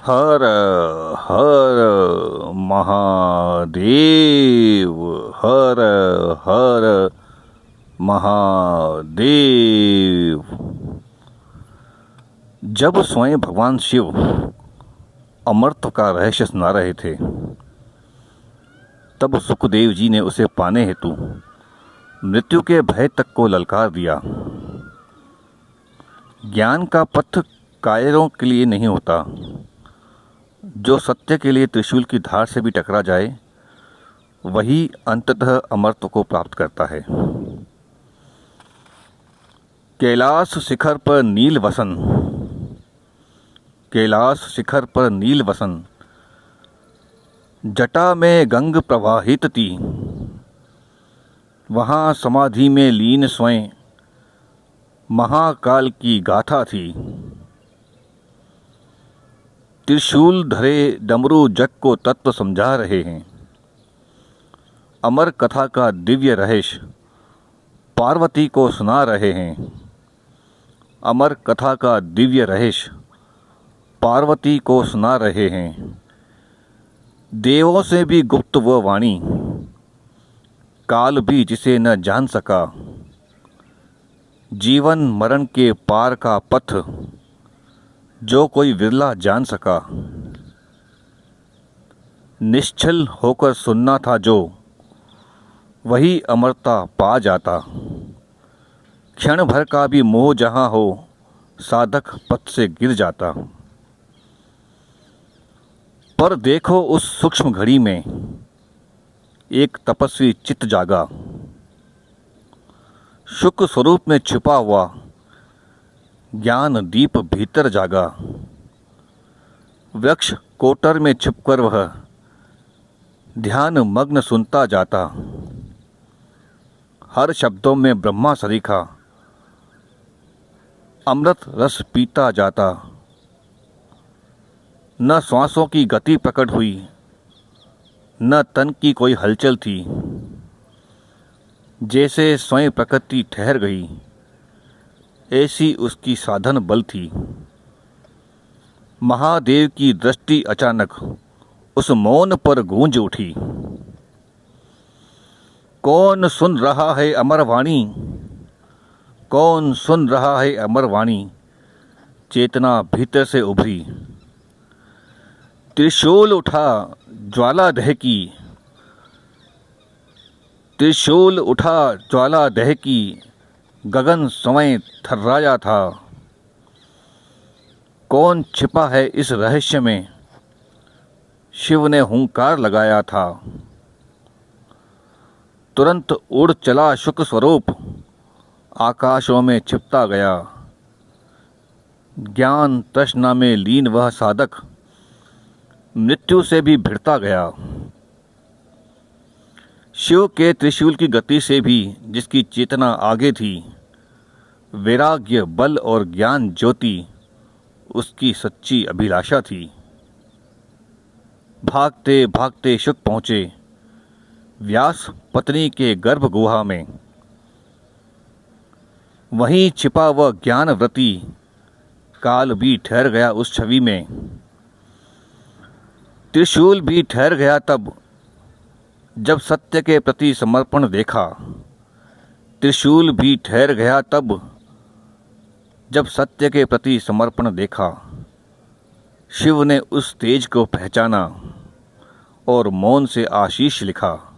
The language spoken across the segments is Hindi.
हर हर महादेव। हर हर महादेव। जब स्वयं भगवान शिव अमरत्व का रहस्य सुना रहे थे, तब सुखदेव जी ने उसे पाने हेतु मृत्यु के भय तक को ललकार दिया। ज्ञान का पथ कायरों के लिए नहीं होता। जो सत्य के लिए त्रिशूल की धार से भी टकरा जाए, वही अंततः अमरत्व को प्राप्त करता है। कैलाश शिखर पर नील वसन, कैलाश शिखर पर नील वसन, जटा में गंग प्रवाहित थी। वहाँ समाधि में लीन स्वयं महाकाल की गाथा थी। त्रिशूल धरे डमरू जग को तत्व समझा रहे हैं। अमर कथा का दिव्य रहस्य पार्वती को सुना रहे हैं। अमर कथा का दिव्य रहस्य पार्वती को सुना रहे हैं। देवों से भी गुप्त वह वाणी, काल भी जिसे न जान सका। जीवन मरण के पार का पथ जो कोई विरला जान सका। निश्चल होकर सुनना था जो, वही अमरता पा जाता। क्षण भर का भी मोह जहाँ हो, साधक पथ से गिर जाता। पर देखो उस सूक्ष्म घड़ी में एक तपस्वी चित्त जागा। शुक स्वरूप में छिपा हुआ ज्ञान दीप भीतर जागा। वृक्ष कोटर में छिपकर वह ध्यान मग्न सुनता जाता। हर शब्दों में ब्रह्मा सरीखा अमृत रस पीता जाता। न श्वासों की गति प्रकट हुई, न तन की कोई हलचल थी। जैसे स्वयं प्रकृति ठहर गई, ऐसी उसकी साधन बल थी। महादेव की दृष्टि अचानक उस मौन पर गूंज उठी। कौन सुन रहा है अमर वाणी, कौन सुन रहा है अमर वाणी। चेतना भीतर से उभरी। त्रिशूल उठा ज्वाला दहकी, त्रिशूल उठा ज्वाला दहकी। गगन स्वयं थर्राया था। कौन छिपा है इस रहस्य में, शिव ने हुंकार लगाया था। तुरंत उड़ चला शुक स्वरूप, आकाशों में छिपता गया। ज्ञान तृष्णा में लीन वह साधक मृत्यु से भी भिड़ता गया। शिव के त्रिशूल की गति से भी जिसकी चेतना आगे थी, वैराग्य बल और ज्ञान ज्योति उसकी सच्ची अभिलाषा थी। भागते भागते शुक पहुँचे व्यास पत्नी के गर्भ गुहा में। वहीं छिपा वह ज्ञान व्रती काल भी ठहर गया उस छवि में। त्रिशूल भी ठहर गया तब जब सत्य के प्रति समर्पण देखा। त्रिशूल भी ठहर गया तब जब सत्य के प्रति समर्पण देखा। शिव ने उस तेज को पहचाना और मौन से आशीष लिखा।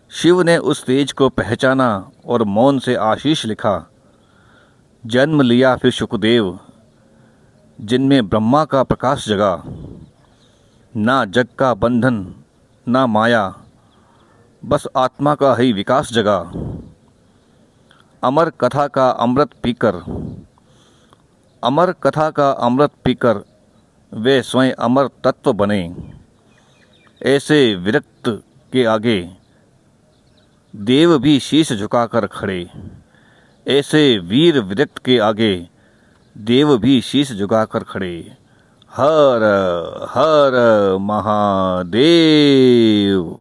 शिव ने उस तेज को पहचाना और मौन से आशीष लिखा। जन्म लिया फिर शुकदेव, जिनमें ब्रह्मा का प्रकाश जगा। ना जग का बंधन ना माया, बस आत्मा का ही विकास जगा। अमर कथा का अमृत पीकर, अमर कथा का अमृत पीकर वे स्वयं अमर तत्व बने। ऐसे विरक्त के आगे देव भी शीश झुकाकर खड़े। ऐसे वीर विरक्त के आगे देव भी शीश झुकाकर खड़े। हर हर महादेव।